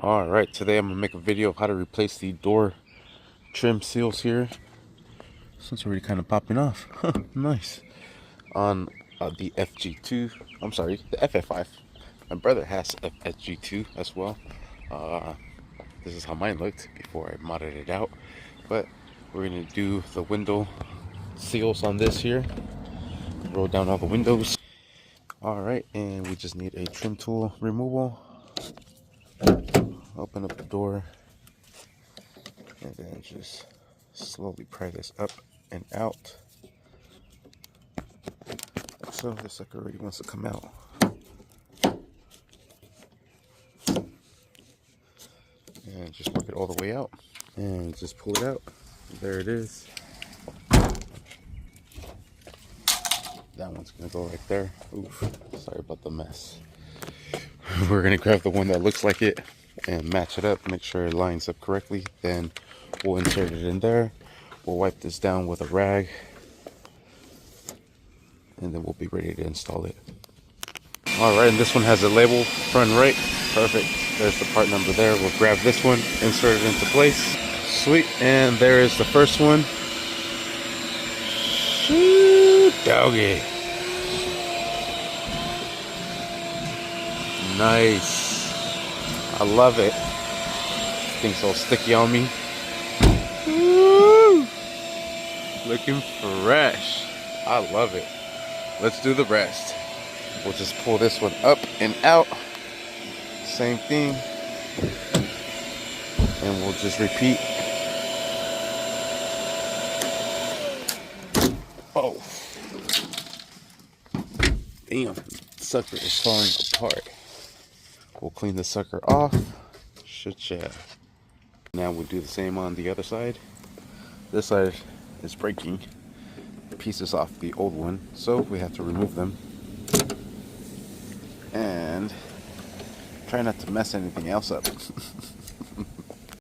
Alright, today I'm going to make a video of how to replace the door trim seals here. This one's already kind of popping off. Nice. On the FG2, I'm sorry, the FF5. My brother has FG2 as well. This is how mine looked before I modded it out. But we're going to do the window seals on this here. Roll down all the windows. Alright, and we just need a trim tool removal. Open up the door and then just slowly pry this up and out. So the sucker already wants to come out. And just work it all the way out and just pull it out. There it is. That one's gonna go right there. Oof, sorry about the mess. We're gonna grab the one that looks like it and match it up, make sure it lines up correctly. Then we'll insert it in there. We'll wipe this down with a rag and then we'll be ready to install it. Alright, and this one has a label, front right. Perfect. There's the part number there. We'll grab this one, insert it into place. Sweet, and there is the first one. Shoot, doggy. Nice. I love it. Thing's all sticky on me. Woo! Looking fresh. I love it. Let's do the rest. We'll just pull this one up and out. Same thing. And we'll just repeat. Oh. Damn. Sucker is falling apart. We'll clean the sucker off. Shit, yeah. Now we'll do the same on the other side. This side is breaking pieces off the old one, so we have to remove them. And try not to mess anything else up.